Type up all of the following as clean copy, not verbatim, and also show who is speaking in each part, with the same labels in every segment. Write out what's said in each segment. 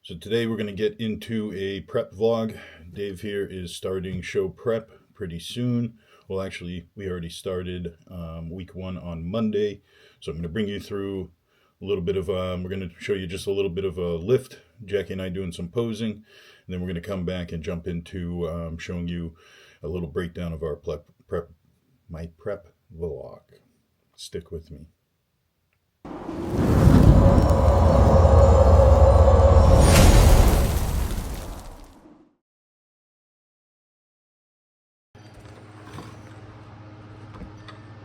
Speaker 1: So today we're going to get into a prep vlog. Dave here is starting show prep pretty soon. Well, actually, we already started week 1 on Monday. So I'm going to bring you through a little bit of, we're going to show you just a little bit of a lift. Jackie and I doing some posing. And then we're going to come back and jump into showing you a little breakdown of our my prep vlog. Stick with me.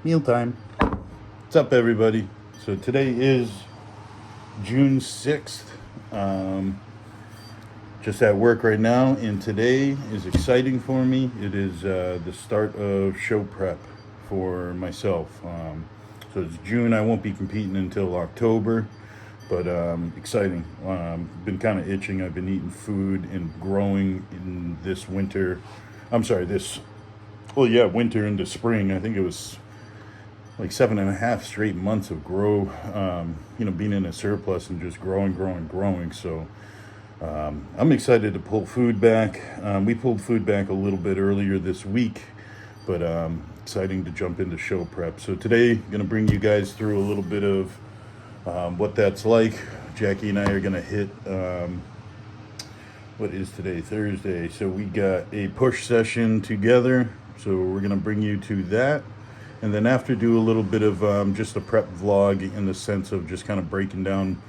Speaker 1: Mealtime. What's up, everybody? So today is June 6th. Just at work right now, and today is exciting for me. It is the start of show prep for myself. So it's June. I won't be competing until October, but exciting. Been kind of itching. I've been eating food and growing in this winter. Winter into spring. I think it was like 7.5 straight months of grow, being in a surplus and just growing. So I'm excited to pull food back. We pulled food back a little bit earlier this week, but exciting to jump into show prep. So today, I'm going to bring you guys through a little bit of what that's like. Jackie and I are going to hit, what is today? Thursday. So we got a push session together. So we're going to bring you to that. And then after, do a little bit of just a prep vlog in the sense of just kind of breaking down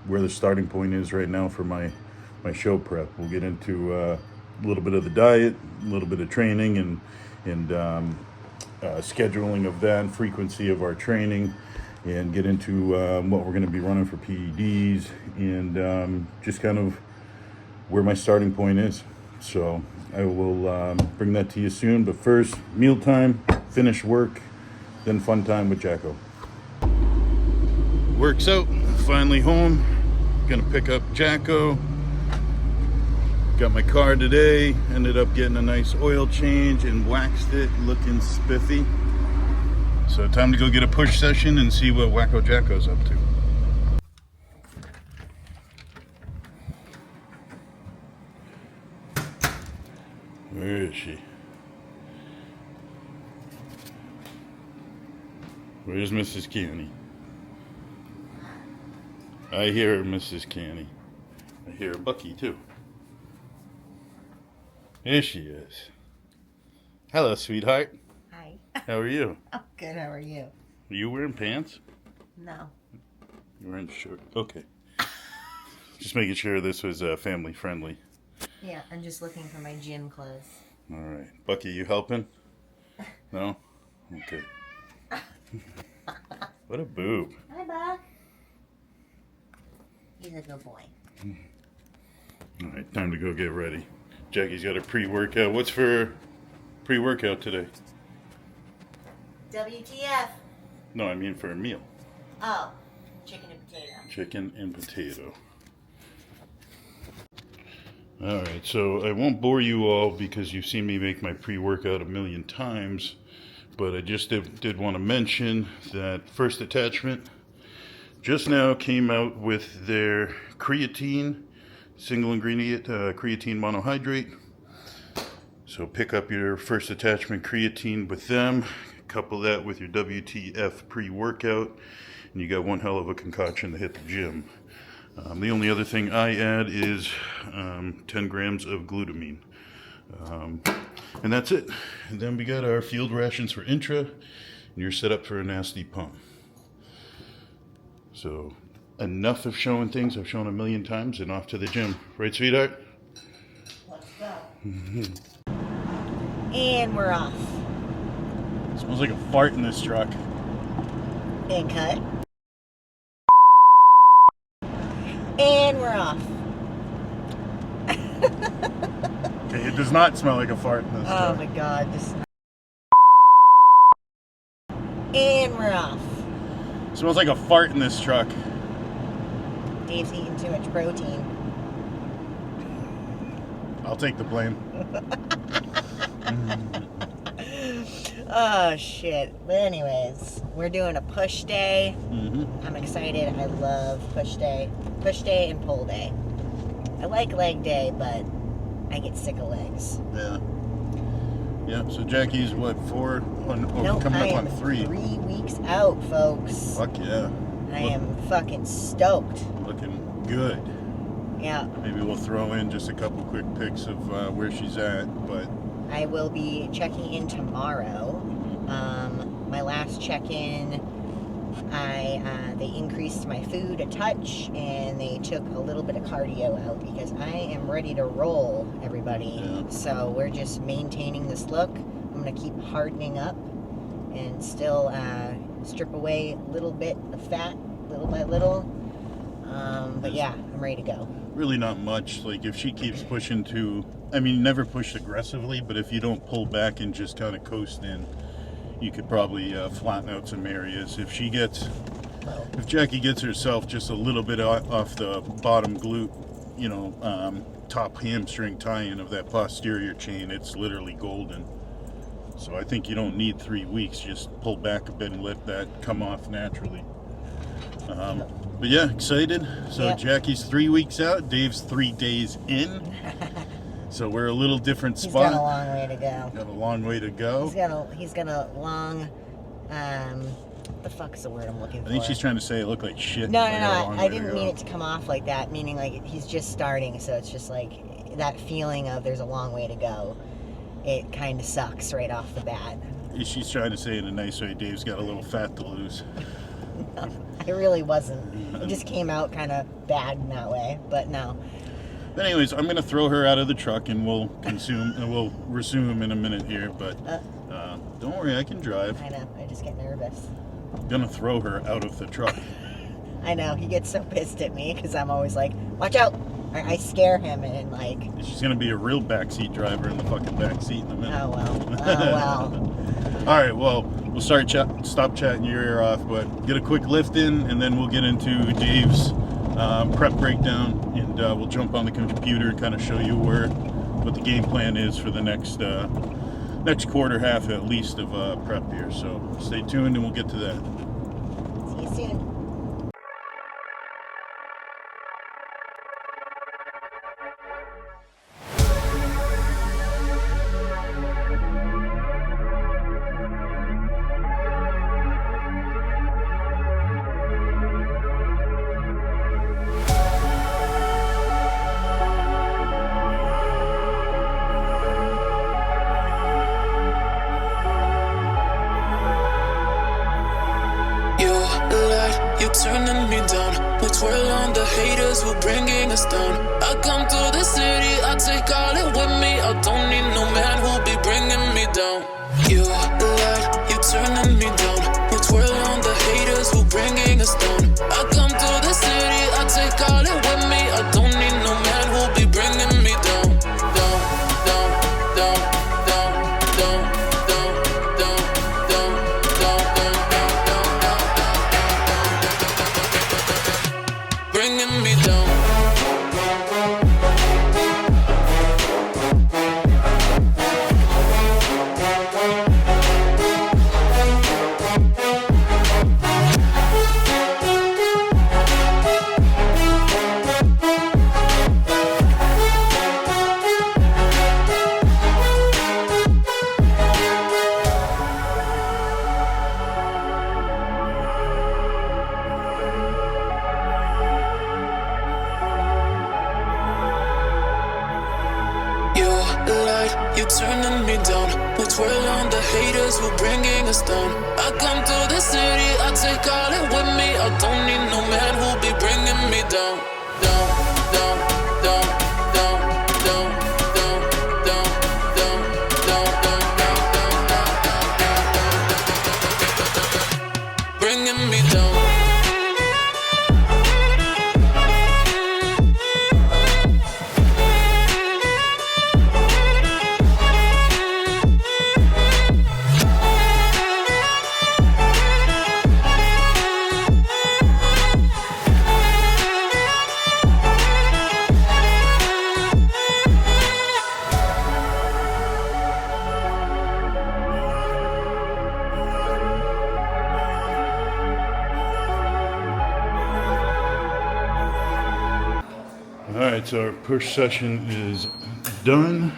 Speaker 1: where the starting point is right now for my show prep. We'll get into a little bit of the diet, a little bit of training, and scheduling of that, and frequency of our training, and get into what we're going to be running for PEDs, and just kind of where my starting point is. So I will bring that to you soon. But first, mealtime, finish work, then fun time with Jacko. Works out, finally home. Gonna pick up Jacko. Got my car today, ended up getting a nice oil change and waxed it, looking spiffy. So time to go get a push session and see what Wacko Jacko's up to. Where is she? Where's Mrs. Canny? I hear her, Mrs. Canny. I hear Bucky too. Here she is. Hello, sweetheart.
Speaker 2: Hi.
Speaker 1: How are you?
Speaker 2: I'm good. How are you?
Speaker 1: Are you wearing pants?
Speaker 2: No.
Speaker 1: You're wearing a shirt. Okay. Just making sure this was family friendly.
Speaker 2: Yeah, I'm just looking for my gym clothes.
Speaker 1: All right. Bucky, you helping? No? Okay. What a boob.
Speaker 2: Hi, Buck. He's a good boy.
Speaker 1: All right, time to go get ready. Jackie's got a pre-workout. What's for pre-workout today?
Speaker 2: WTF?
Speaker 1: No, I mean for a meal.
Speaker 2: Oh, chicken and potato.
Speaker 1: Chicken and potato. All right, so I won't bore you all because you've seen me make my pre-workout a million times, but I just did want to mention that First Attachment just now came out with their creatine, single ingredient creatine monohydrate. So pick up your First Attachment creatine with them, couple that with your WTF pre-workout, and you got one hell of a concoction to hit the gym. The only other thing I add is 10 grams of glutamine. And that's it. And then we got our field rations for intra, and you're set up for a nasty pump. So enough of showing things I've shown a million times, and off to the gym. Right, sweetheart?
Speaker 2: Let's go. And we're off.
Speaker 1: Smells like a fart in this truck.
Speaker 2: And cut. And we're off.
Speaker 1: Okay, it does not smell like a fart in this truck.
Speaker 2: Oh my God. And we're off.
Speaker 1: It smells like a fart in this truck.
Speaker 2: Dave's eating too much protein.
Speaker 1: I'll take the blame.
Speaker 2: Oh shit. But anyways, we're doing a push day. I'm excited. I love push day. Push day and pull day. I like leg day, but I get sick of legs.
Speaker 1: Yeah. Yeah, so Jackie's what, 4 on,
Speaker 2: Nope,
Speaker 1: coming
Speaker 2: I
Speaker 1: up
Speaker 2: am
Speaker 1: on 3.
Speaker 2: 3 weeks out, folks.
Speaker 1: Fuck yeah.
Speaker 2: I am fucking stoked.
Speaker 1: Looking good.
Speaker 2: Yeah.
Speaker 1: Maybe we'll throw in just a couple quick pics of where she's at, but
Speaker 2: I will be checking in tomorrow. My last check-in, they increased my food a touch, and they took a little bit of cardio out because I am ready to roll, everybody.
Speaker 1: Yeah.
Speaker 2: So we're just maintaining this look. I'm gonna keep hardening up and still strip away a little bit of fat, little by little. But yeah, I'm ready to go.
Speaker 1: really not much. Like if she keeps pushing to, I mean, never push aggressively, but if you don't pull back and just kind of coast in, you could probably flatten out some areas. If Jackie gets herself just a little bit off the bottom glute, you know, top hamstring tie-in of that posterior chain, it's literally golden. So I think you don't need 3 weeks. Just pull back a bit and let that come off naturally. But yeah, excited. So
Speaker 2: Yep.
Speaker 1: Jackie's 3 weeks out. Dave's 3 days in. So we're a little different
Speaker 2: He's
Speaker 1: spot.
Speaker 2: got a long way to go.
Speaker 1: Got a long way to go.
Speaker 2: He's got a long, what the fuck is the word I'm looking for?
Speaker 1: I think she's trying to say it looked like shit.
Speaker 2: No,
Speaker 1: I got a long
Speaker 2: I
Speaker 1: way to
Speaker 2: didn't
Speaker 1: go.
Speaker 2: mean it to come off like that, meaning like he's just starting, so it's just like that feeling of there's a long way to go. It kind of sucks right off the bat.
Speaker 1: She's trying to say it in a nice way. Dave's got a little fat to lose.
Speaker 2: I really wasn't. It just came out kind of bad in that way, but no.
Speaker 1: But anyways, I'm gonna throw her out of the truck and we'll resume in a minute here. But don't worry, I can drive.
Speaker 2: I know. I just get nervous.
Speaker 1: I'm gonna throw her out of the truck.
Speaker 2: I know. He gets so pissed at me because I'm always like, watch out. I scare him and like,
Speaker 1: She's gonna be a real backseat driver in the fucking backseat in a minute.
Speaker 2: oh well. Oh well.
Speaker 1: All right, well, we'll stop chatting your ear off, but get a quick lift in, and then we'll get into Dave's prep breakdown, and we'll jump on the computer and kind of show you what the game plan is for the next quarter half at least of prep here. So stay tuned, and we'll get to that.
Speaker 2: See you soon.
Speaker 3: You turning me down. We twirl on the haters who bringing us down. I come to the city, I take all it with me. I don't need no man who'll be bringing me down. You lied, you turning me down. We twirl on the haters who bringing us down. I come to the city, I take all it with me. I don't need no man who'll be bringing me down. Down, down, down, down, down, down, down, down, down, down, down, down. Bringing me down. You turning me down. We twirl on the haters who bringing us down. I come to the city, I take all it with me. I don't need no man who'll be bringing me down. Down, down, down, down, down, down, down, down, down, down, down, down, bringing me down.
Speaker 1: All right, so our push session is done.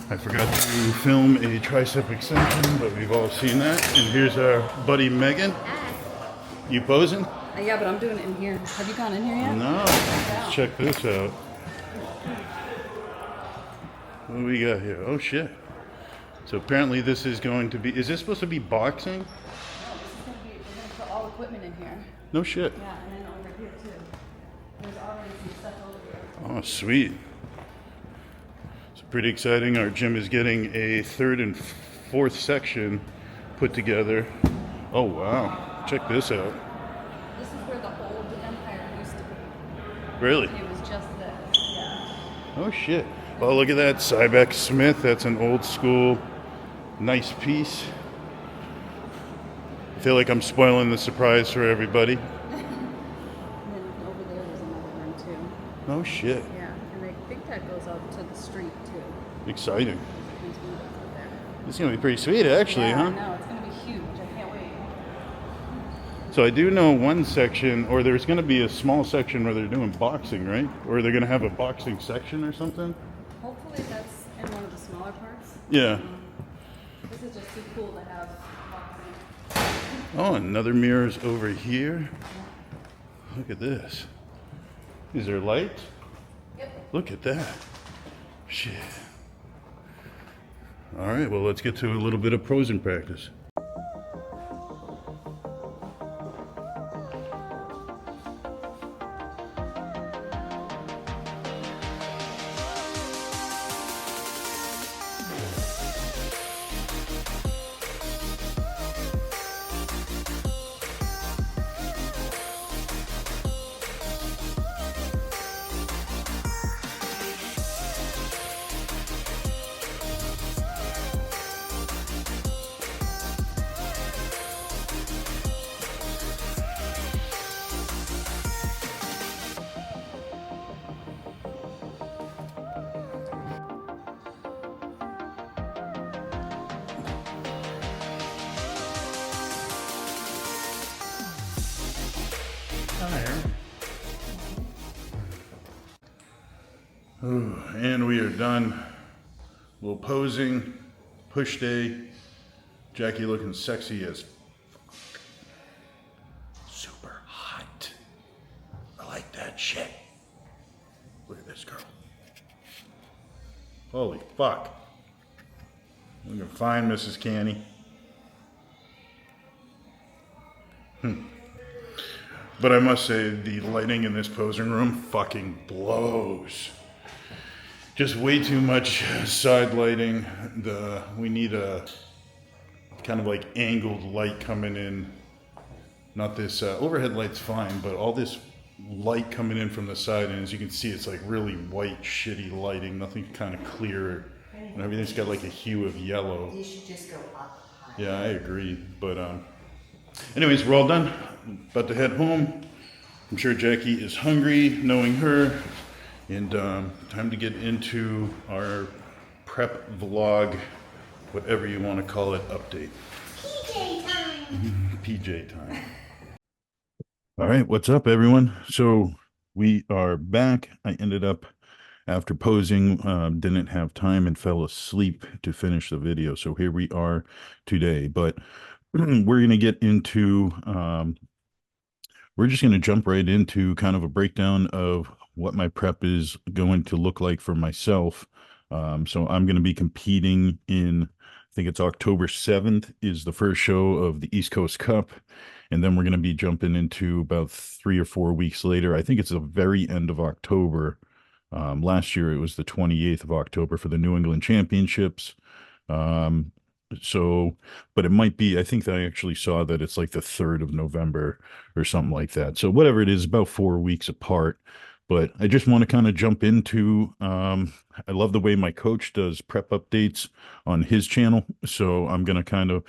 Speaker 1: I forgot to film a tricep extension, but we've all seen that. And here's our buddy Megan. You posing?
Speaker 4: Yeah, but I'm doing it in here. Have you gone in here yet?
Speaker 1: No. Let's check this out. What do we got here? Oh shit. So apparently this is going to be, is this supposed to be boxing?
Speaker 4: No, this is going to be, we're going to put all equipment in here.
Speaker 1: No shit.
Speaker 4: Yeah, and then over here too. There's already some stuff over here.
Speaker 1: Oh, sweet. It's pretty exciting. Our gym is getting a third and fourth section put together. Oh, wow. Check this out.
Speaker 4: This is where the old Empire used to be.
Speaker 1: Really?
Speaker 4: It was just this, yeah.
Speaker 1: Oh, shit. Oh, look at that. Cybex Smith. That's an old school, nice piece. I feel like I'm spoiling the surprise for everybody.
Speaker 4: And then over there, there's another one too.
Speaker 1: Oh, shit.
Speaker 4: Yeah, and I think that goes out to the street too.
Speaker 1: Exciting.
Speaker 4: There's one over there.
Speaker 1: This is going to be pretty sweet, actually,
Speaker 4: Yeah,
Speaker 1: huh?
Speaker 4: I know. It's going to be huge. I can't wait.
Speaker 1: So I do know one section, or there's going to be a small section where they're doing boxing, right? Or they're going to have a boxing section or something?
Speaker 4: Hopefully that's in one of the smaller parts.
Speaker 1: Yeah.
Speaker 4: This is just too cool to have boxing.
Speaker 1: Oh, another mirror's over here. Look at this. Is there light?
Speaker 4: Yep.
Speaker 1: Look at that. Shit. All right, well, let's get to a little bit of posing practice. Ooh, and we are done. A little posing, push day. Jackie looking sexy as fuck. Super hot. I like that shit. Look at this girl. Holy fuck. Looking fine, Mrs. Canny. But I must say, the lighting in this posing room fucking blows. Just way too much side lighting. We need a kind of like angled light coming in. Not this overhead light's fine, but all this light coming in from the side, and as you can see, it's like really white, shitty lighting. Nothing kind of clear, and everything's got like a hue of yellow.
Speaker 2: You should just go up high.
Speaker 1: Yeah, I agree. But anyways, we're all done. About to head home. I'm sure Jackie is hungry, knowing her. And time to get into our prep vlog, whatever you want to call it, update.
Speaker 2: PJ time.
Speaker 1: PJ time. All right, what's up, everyone? So we are back. I ended up, after posing, didn't have time and fell asleep to finish the video. So here we are today. But we're going to get into, we're just going to jump right into kind of a breakdown of what my prep is going to look like for myself. So I'm going to be competing in, I think it's October 7th is the first show of the East Coast Cup. And then we're going to be jumping into about 3 or 4 weeks later. I think it's the very end of October. Last year, it was the 28th of October for the New England Championships. But it might be, I think that I actually saw that it's like the 3rd of November or something like that. So whatever it is, about 4 weeks apart. But I just want to kind of jump into, I love the way my coach does prep updates on his channel. So I'm going to kind of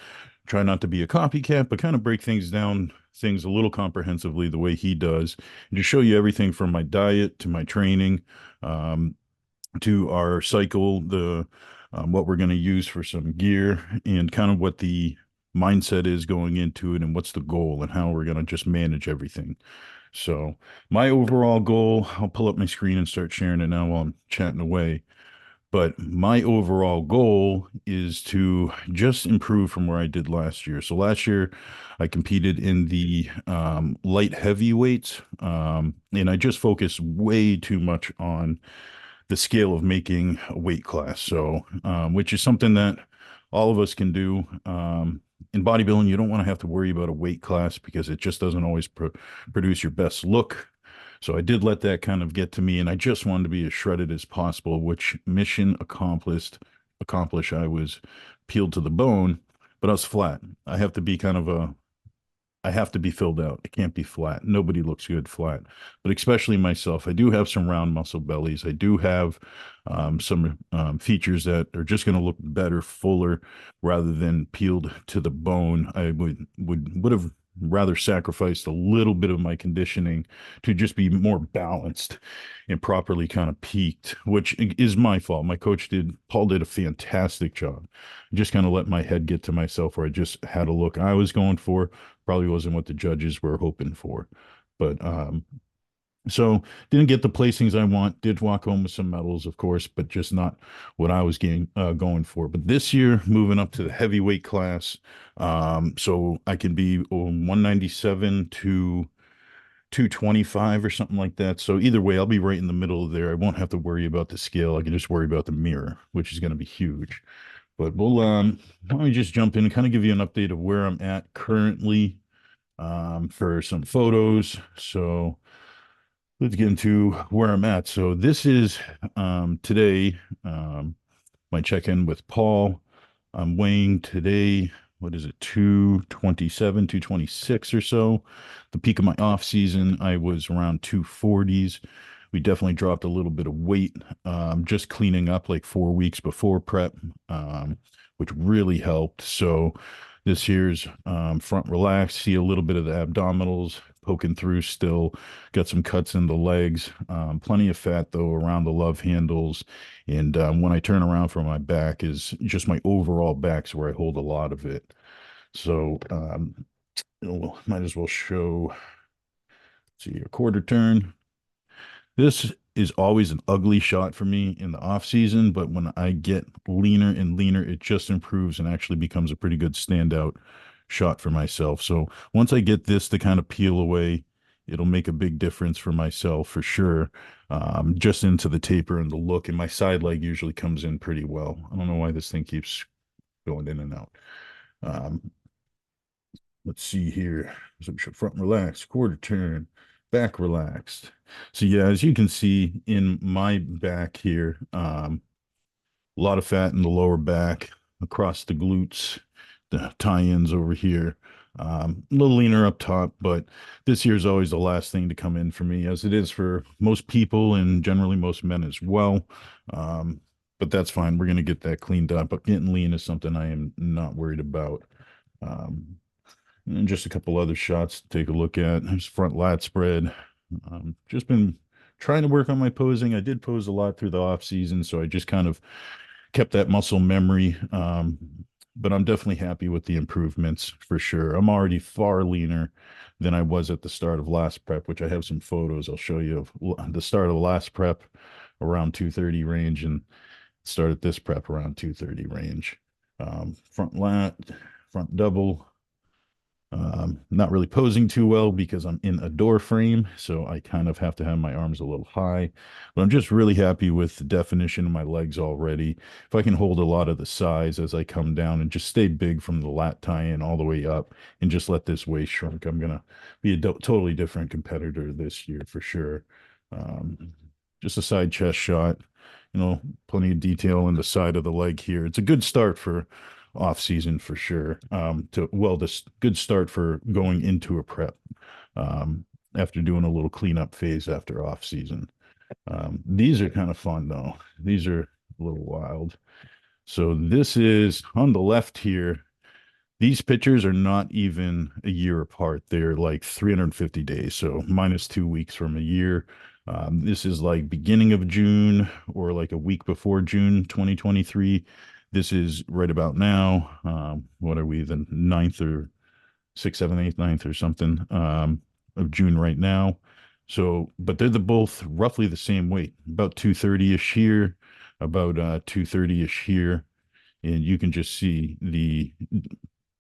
Speaker 1: try not to be a copycat, but kind of break things down, things a little comprehensively the way he does, and just show you everything from my diet to my training, to our cycle, what we're going to use for some gear, and kind of what the mindset is going into it, and what's the goal, and how we're going to just manage everything. So my overall goal, I'll pull up my screen and start sharing it now while I'm chatting away. But my overall goal is to just improve from where I did last year. So last year, I competed in the light heavyweights, and I just focused way too much on the scale of making a weight class. So, which is something that all of us can do. In bodybuilding, you don't want to have to worry about a weight class because it just doesn't always produce your best look. So I did let that kind of get to me, and I just wanted to be as shredded as possible, which mission accomplished. Accomplished. I was peeled to the bone, but I was flat. I have to be kind of a I have to be filled out. It can't be flat. Nobody looks good flat, but especially myself. I do have some round muscle bellies. I do have some features that are just going to look better, fuller, rather than peeled to the bone. I would have rather sacrificed a little bit of my conditioning to just be more balanced and properly kind of peaked, which is my fault. My coach Paul did a fantastic job. Just kind of let my head get to myself where I just had a look I was going for. Probably wasn't what the judges were hoping for. But so didn't get the placings I want. Did walk home with some medals, of course, but just not what I was getting going for. But this year, moving up to the heavyweight class, so I can be 197 to 225 or something like that. So either way, I'll be right in the middle of there. I won't have to worry about the scale. I can just worry about the mirror, which is going to be huge. But we'll let me just jump in and kind of give you an update of where I'm at currently for some photos. So let's get into where I'm at. So this is today, my check-in with Paul. I'm weighing today, what is it, 227, 226 or so. The peak of my off season, I was around 240s. We definitely dropped a little bit of weight, just cleaning up like 4 weeks before prep, which really helped. So this here's front relaxed, see a little bit of the abdominals poking through still, got some cuts in the legs, plenty of fat though around the love handles. And when I turn around for my back is just my overall back's where I hold a lot of it. So might as well show, see a quarter turn. This is always an ugly shot for me in the off season, but when I get leaner and leaner, it just improves and actually becomes a pretty good standout shot for myself. So once I get this to kind of peel away, it'll make a big difference for myself for sure. Just into the taper and the look, and my side leg usually comes in pretty well. I don't know why this thing keeps going in and out. Let's see here. So front relaxed, quarter turn, back relaxed. So yeah, as you can see in my back here, a lot of fat in the lower back, across the glutes, the tie-ins over here. A little leaner up top, but this year is always the last thing to come in for me, as it is for most people and generally most men as well. But that's fine. We're going to get that cleaned up. But getting lean is something I am not worried about. And just a couple other shots to take a look at. There's front lat spread. Just been trying to work on my posing. I did pose a lot through the off season, so I just kind of kept that muscle memory. But I'm definitely happy with the improvements for sure. I'm already far leaner than I was at the start of last prep, which I have some photos I'll show you of the start of the last prep around 230 range and start at this prep around 230 range. Front lat, front double. Not really posing too well because I'm in a door frame, so I kind of have to have my arms a little high, but I'm just really happy with the definition of my legs already. If I can hold a lot of the size as I come down and just stay big from the lat tie-in all the way up and just let this waist shrink, I'm gonna be a totally different competitor this year for sure. Just a side chest shot, plenty of detail in the side of the leg here. It's a good start for off season for sure. This good start for going into a prep after doing a little cleanup phase after off season. These are kind of fun though. These are a little wild. So this is on the left here. These pictures are not even a year apart. They're like 350 days, so minus 2 weeks from a year. This is like beginning of June or like a week before June 2023. This is right about now. What are we, the 9th or 6th, 7th, 8th, 9th or something of June right now. So, but they're both roughly the same weight, about 230-ish here, about 230-ish here. And you can just see the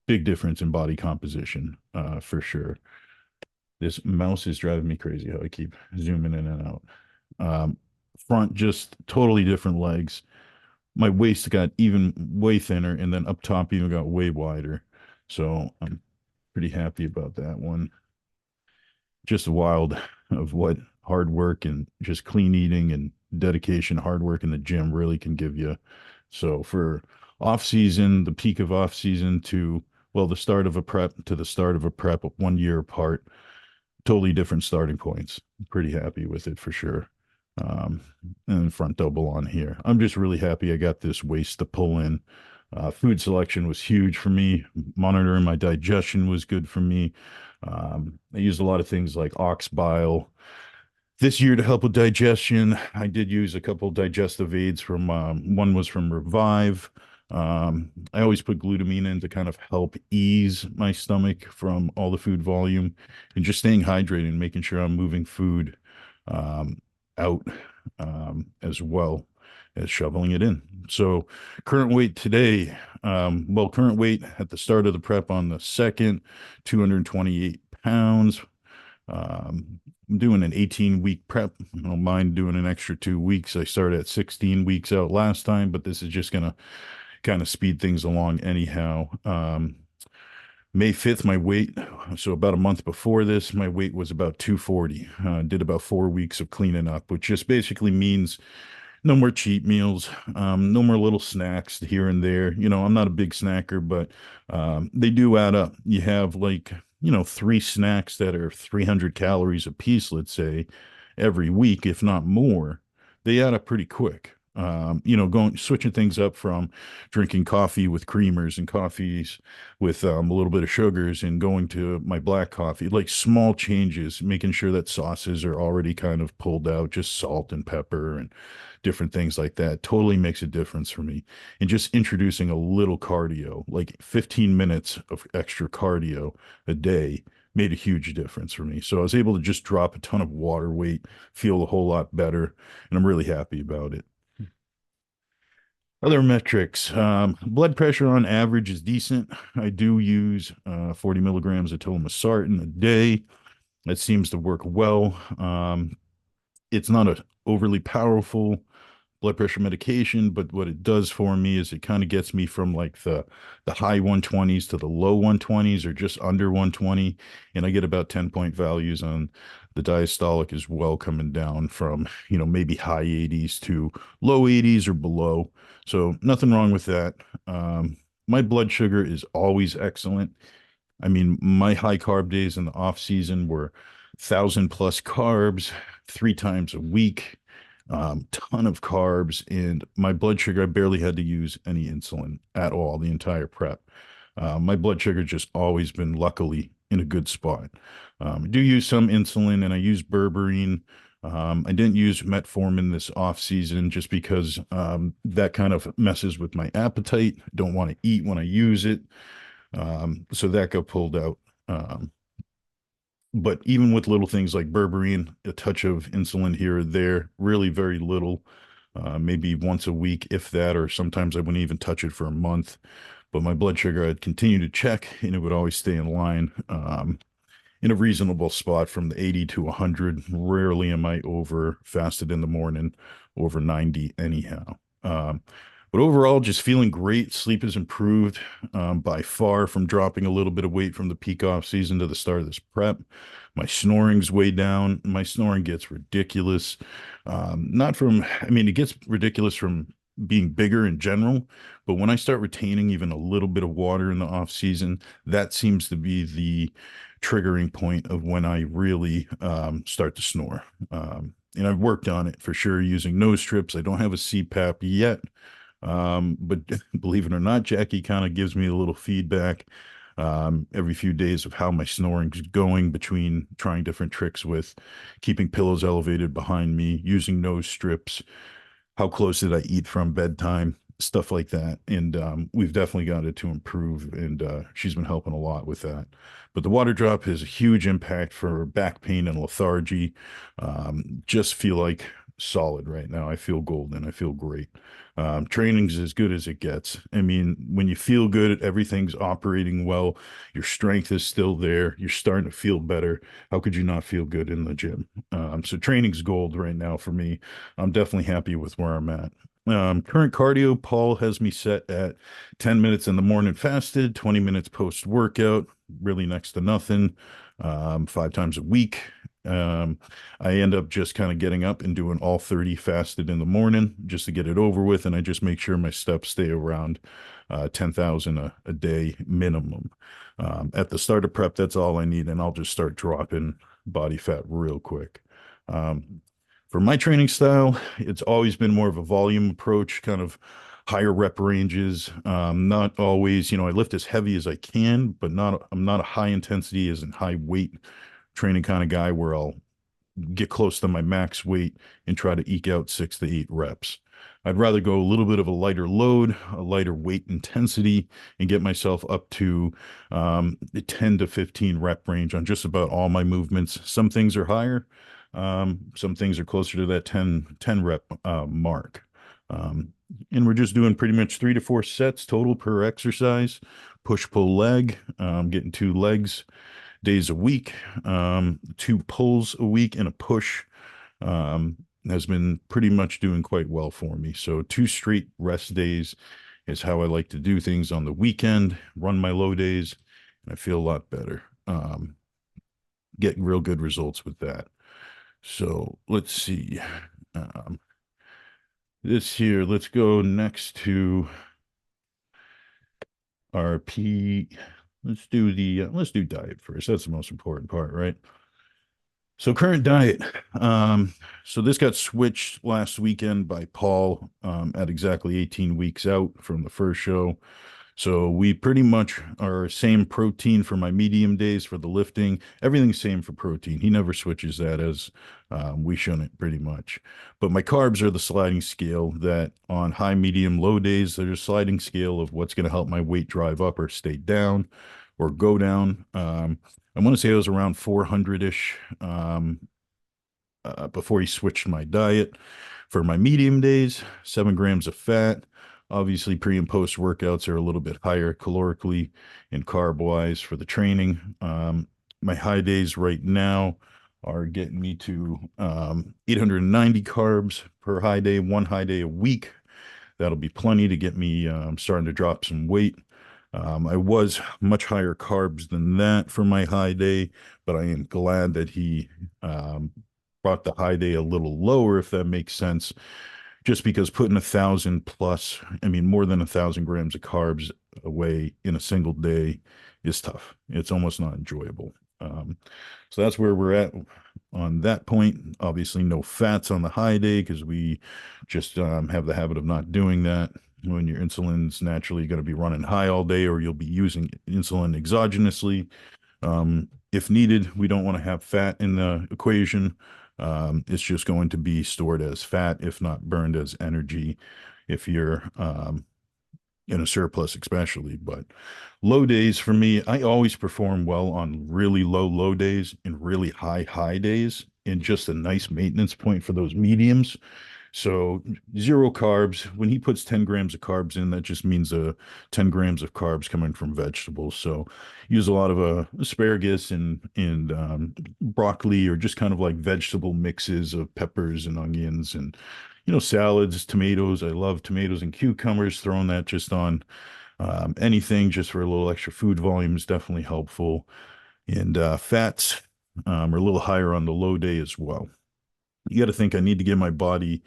Speaker 1: big difference in body composition for sure. This mouse is driving me crazy how I keep zooming in and out. Front, just totally different legs. My waist got even way thinner, and then up top even got way wider. So I'm pretty happy about that one. Just wild of what hard work and just clean eating and dedication, hard work in the gym really can give you. So for off season, the peak of off season to, well, the start of a prep to the start of a prep 1 year apart, totally different starting points. Pretty happy with it for sure. Um, and front double on here. I'm just really happy I got this waist to pull in. Food selection was huge for me. Monitoring my digestion was good for me. I used a lot of things like ox bile this year to help with digestion. I did use a couple digestive aids from one was from Revive. I always put glutamine in to kind of help ease my stomach from all the food volume and just staying hydrated and making sure I'm moving food out as well as shoveling it in. So current weight today, current weight at the start of the prep on the second, 228 pounds. I'm doing an 18-week prep. I don't mind doing an extra 2 weeks. I started at 16 weeks out last time, but this is just going to kind of speed things along anyhow. May 5th, my weight, so about a month before this, my weight was about 240. Did about 4 weeks of cleaning up, which just basically means no more cheat meals, no more little snacks here and there. I'm not a big snacker, but they do add up. You have like, 3 snacks that are 300 calories a piece, let's say, every week, if not more. They add up pretty quick. Switching things up from drinking coffee with creamers and coffees with a little bit of sugars and going to my black coffee, like small changes, making sure that sauces are already kind of pulled out, just salt and pepper and different things like that totally makes a difference for me. And just introducing a little cardio, like 15 minutes of extra cardio a day made a huge difference for me. So I was able to just drop a ton of water weight, feel a whole lot better, and I'm really happy about it. Other metrics, blood pressure on average is decent. I do use 40 milligrams of telmisartan a day. That seems to work well. It's not a overly powerful blood pressure medication, but what it does for me is it kind of gets me from like the high 120s to the low 120s or just under 120, and I get about 10-point values on the diastolic as well, coming down from maybe high 80s to low 80s or below. So nothing wrong with that. My blood sugar is always excellent. I mean, my high carb days in the off season were 1,000 plus carbs 3 times a week. Ton of carbs, and my blood sugar, I barely had to use any insulin at all the entire prep. My blood sugar just always been luckily in a good spot. I do use some insulin and I use berberine. I didn't use metformin this off season just because that kind of messes with my appetite. Don't want to eat when I use it. So that got pulled out. But even with little things like berberine, a touch of insulin here or there, really very little, maybe once a week, if that, or sometimes I wouldn't even touch it for a month. But my blood sugar, I'd continue to check and it would always stay in line, in a reasonable spot from the 80 to 100. Rarely am I over fasted in the morning, over 90 anyhow. But overall, just feeling great. Sleep has improved by far from dropping a little bit of weight from the peak off season to the start of this prep. My snoring's way down. My snoring gets ridiculous. It gets ridiculous from being bigger in general, but when I start retaining even a little bit of water in the off season, that seems to be the triggering point of when I really start to snore. And I've worked on it for sure using nose strips. I don't have a CPAP yet. But believe it or not, Jackie kind of gives me a little feedback every few days of how my snoring's going between trying different tricks with keeping pillows elevated behind me, using nose strips, how close did I eat from bedtime. stuff like that. And we've definitely got it to improve, and she's been helping a lot with that. But the water drop has a huge impact for back pain and lethargy. Just feel like solid right now. I feel golden. I feel great. Training's as good as it gets. I mean, when you feel good, everything's operating well. Your strength is still there. You're starting to feel better. How could you not feel good in the gym? So training's gold right now for me. I'm definitely happy with where I'm at. Current cardio, Paul has me set at 10 minutes in the morning fasted, 20 minutes post workout, really next to nothing, 5 times a week. I end up just kind of getting up and doing all 30 fasted in the morning just to get it over with. And I just make sure my steps stay around 10,000 a day minimum. At the start of prep, that's all I need. And I'll just start dropping body fat real quick. For my training style, it's always been more of a volume approach, kind of higher rep ranges. Not always, I lift as heavy as I can, but I'm not a high intensity as in high weight training kind of guy where I'll get close to my max weight and try to eke out 6 to 8 reps. I'd rather go a little bit of a lighter load, a lighter weight intensity, and get myself up to the 10 to 15 rep range on just about all my movements. Some things are higher. Some things are closer to that 10 rep mark. And we're just doing pretty much 3 to 4 sets total per exercise. Push, pull, leg, getting 2 legs days a week, 2 pulls a week, and a push has been pretty much doing quite well for me. So 2 straight rest days is how I like to do things on the weekend, run my low days, and I feel a lot better. Getting real good results with that. So let's see. This here, let's go next to our P. Let's do diet first. That's the most important part, right? So current diet. So this got switched last weekend by Paul at exactly 18 weeks out from the first show. So we pretty much are same protein for my medium days for the lifting. Everything's same for protein. He never switches that, as we shouldn't, pretty much. But my carbs are the sliding scale that on high, medium, low days, there's a sliding scale of what's going to help my weight drive up or stay down or go down. I want to say it was around 400-ish before he switched my diet. For my medium days, 7 grams of fat. Obviously, pre and post workouts are a little bit higher calorically and carb wise for the training. My high days right now are getting me to 890 carbs per high day, 1 high day a week. That'll be plenty to get me starting to drop some weight. I was much higher carbs than that for my high day, but I am glad that he brought the high day a little lower, if that makes sense. Just because putting 1,000 plus, I mean, more than 1,000 grams of carbs away in a single day is tough. It's almost not enjoyable. So that's where we're at on that point. Obviously, no fats on the high day because we just have the habit of not doing that. When your insulin's naturally going to be running high all day, or you'll be using insulin exogenously. If needed, we don't want to have fat in the equation. It's just going to be stored as fat, if not burned as energy, if you're in a surplus, especially. But low days for me, I always perform well on really low days and really high days, and just a nice maintenance point for those mediums. So 0 carbs. When he puts 10 grams of carbs in, that just means 10 grams of carbs coming from vegetables. So use a lot of asparagus and broccoli, or just kind of like vegetable mixes of peppers and onions and, salads, tomatoes. I love tomatoes and cucumbers. Throwing that just on anything just for a little extra food volume is definitely helpful. And fats are a little higher on the low day as well. You got to think I need to give my body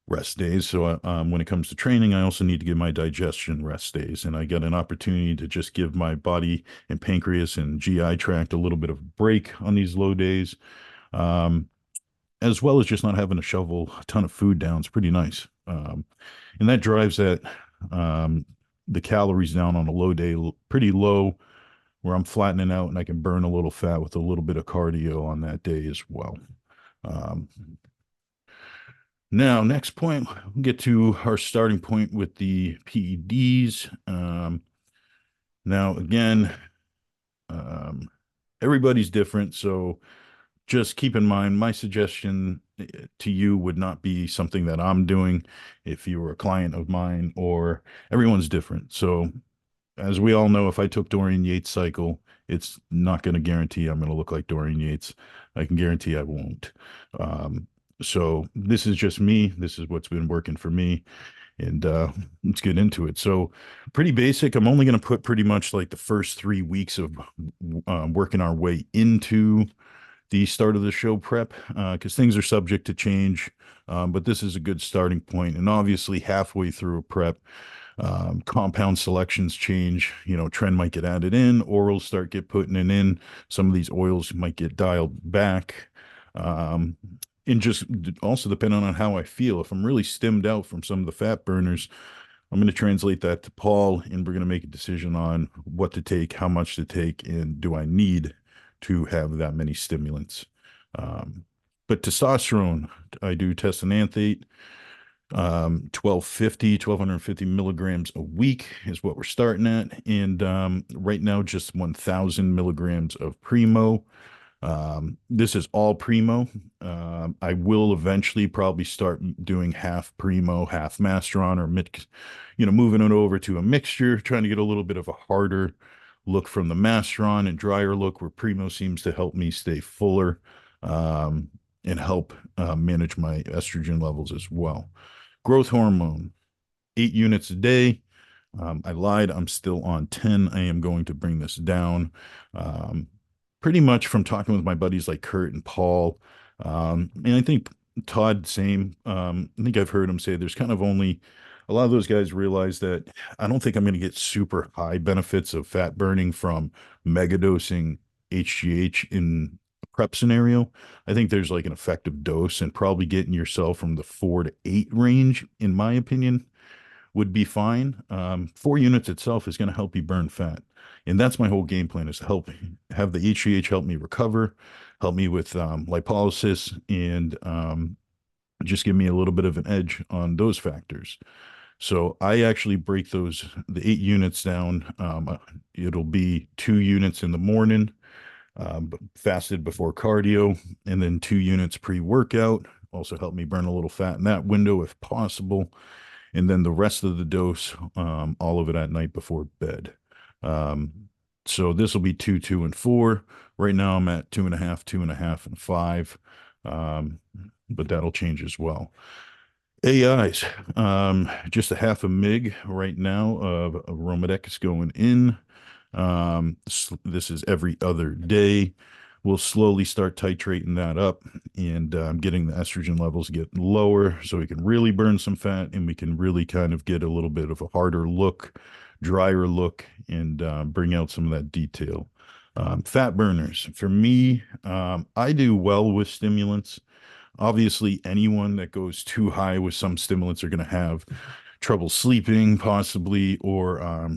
Speaker 1: rest days. So when it comes to training, I also need to give my digestion rest days. And I get an opportunity to just give my body and pancreas and GI tract a little bit of a break on these low days, as well as just not having to shovel a ton of food down. It's pretty nice. And that drives the calories down on a low day pretty low, where I'm flattening out and I can burn a little fat with a little bit of cardio on that day as well. Now, next point, we'll get to our starting point with the PEDs. Now, again, um, everybody's different, so just keep in mind my suggestion to you would not be something that I'm doing if you were a client of mine, or everyone's different. So, as we all know, if I took Dorian Yates' cycle, it's not going to guarantee I'm going to look like Dorian Yates. I can guarantee I won't. Um, so this is just me. This is what's been working for me, and let's get into it. So, pretty basic. I'm only going to put pretty much like the first 3 weeks of working our way into the start of the show prep, because things are subject to change. But this is a good starting point. And obviously, halfway through a prep, compound selections change. Trend might get added in, orals start get putting it in. Some of these oils might get dialed back. Um, and just also depending on how I feel. If I'm really stimmed out from some of the fat burners, I'm going to translate that to Paul, and we're going to make a decision on what to take, how much to take, and do I need to have that many stimulants. Um, but testosterone, I do testananthate, 1250 milligrams a week is what we're starting at. And right now, just 1000 milligrams of Primo. This is all Primo. I will eventually probably start doing half Primo, half Masteron, or moving it over to a mixture, trying to get a little bit of a harder look from the Masteron and drier look, where Primo seems to help me stay fuller, and help manage my estrogen levels as well. Growth hormone, 8 units a day. I lied. I'm still on 10. I am going to bring this down. Pretty much from talking with my buddies like Kurt and Paul. And I think Todd, same. I think I've heard him say there's kind of only a lot of those guys realize that I don't think I'm going to get super high benefits of fat burning from megadosing HGH in a prep scenario. I think there's like an effective dose, and probably getting yourself from the 4 to 8 range, in my opinion, would be fine. 4 units itself is going to help you burn fat. And that's my whole game plan, is to have the HGH help me recover, help me with lipolysis, and just give me a little bit of an edge on those factors. So I actually break the 8 units down. It'll be 2 units in the morning, fasted before cardio, and then 2 units pre-workout. Also help me burn a little fat in that window if possible. And then the rest of the dose, all of it at night before bed. So this will be 2, 2, and 4. Right now I'm at 2.5, 2.5, and 5. But that'll change as well. AIs, just a half a mig right now of Aromadex going in. This is every other day. We'll slowly start titrating that up, and getting the estrogen levels get lower, so we can really burn some fat, and we can really kind of get a little bit of a harder look, drier look, and bring out some of that detail. Fat burners. For me, I do well with stimulants. Obviously, anyone that goes too high with some stimulants are going to have trouble sleeping, possibly, or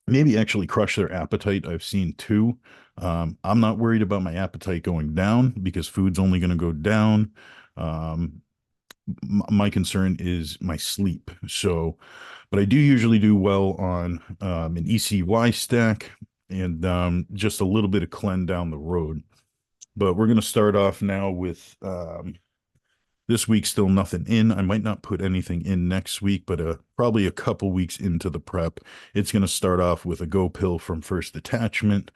Speaker 1: maybe actually crush their appetite. I've seen too. I'm not worried about my appetite going down, because food's only going to go down. My concern is my sleep. So, but I do usually do well on an ECY stack, and just a little bit of cleanse down the road. But we're going to start off now with this week, still nothing in. I might not put anything in next week, but probably a couple weeks into the prep, it's going to start off with a Go Pill from First Attachment.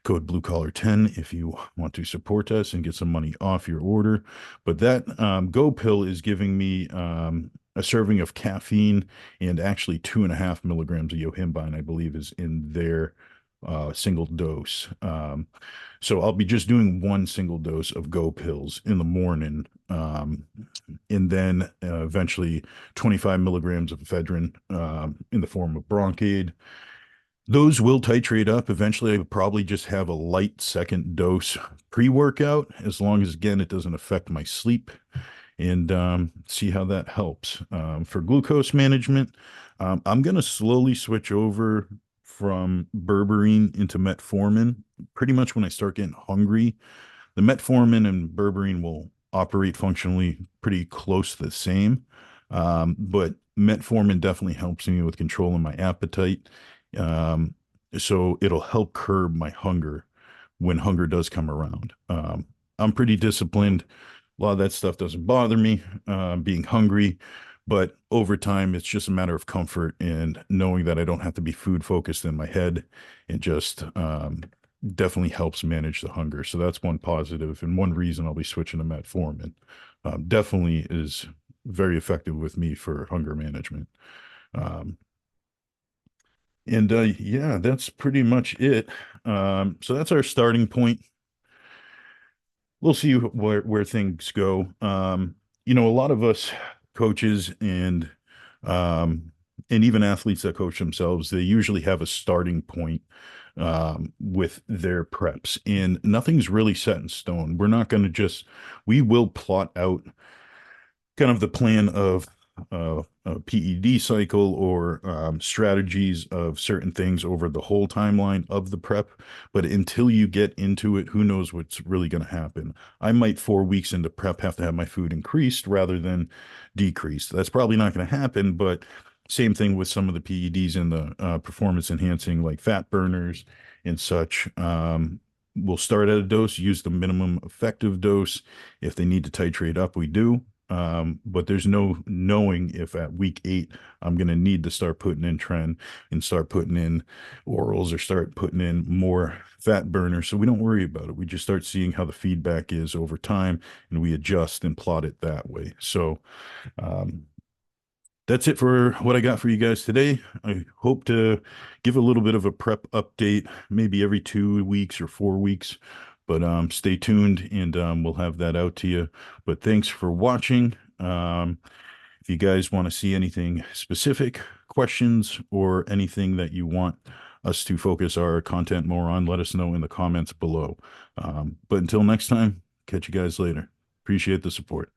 Speaker 1: Code Blue Collar 10 if you want to support us and get some money off your order. But that Go Pill is giving me a serving of caffeine, and actually 2.5 milligrams of yohimbine, I believe, is in their single dose. So I'll be just doing one single dose of Go Pills in the morning, and then eventually 25 milligrams of ephedrine in the form of Broncaid. Those will titrate up. Eventually, I would probably just have a light second dose pre-workout, as long as, again, it doesn't affect my sleep, and see how that helps. For glucose management, I'm going to slowly switch over from berberine into metformin. Pretty much when I start getting hungry, the metformin and berberine will operate functionally pretty close to the same. But metformin definitely helps me with controlling my appetite. Um, so it'll help curb my hunger when hunger does come around. I'm pretty disciplined. A lot of that stuff doesn't bother me, being hungry, but over time, it's just a matter of comfort and knowing that I don't have to be food focused in my head. It just definitely helps manage the hunger. So that's one positive and one reason I'll be switching to metformin. Definitely is very effective with me for hunger management. Um, and yeah, that's pretty much it. So that's our starting point. We'll see where things go. A lot of us coaches um, and even athletes that coach themselves, they usually have a starting point with their preps, and nothing's really set in stone. We're not going to just, we will plot out kind of the plan of a PED cycle or strategies of certain things over the whole timeline of the prep. But until you get into it, who knows what's really going to happen? I might 4 weeks into prep have to have my food increased rather than decreased. That's probably not going to happen, but same thing with some of the PEDs and the performance enhancing like fat burners and such. We'll start at a dose, use the minimum effective dose. If they need to titrate up, we do. But there's no knowing if at week 8 I'm going to need to start putting in tren and start putting in orals or start putting in more fat burners. So we don't worry about it. We just start seeing how the feedback is over time and we adjust and plot it that way. So that's it for what I got for you guys today. I hope to give a little bit of a prep update, maybe every 2 weeks or 4 weeks. But stay tuned and we'll have that out to you. But thanks for watching. If you guys want to see anything specific, questions, or anything that you want us to focus our content more on, let us know in the comments below. But until next time, catch you guys later. Appreciate the support.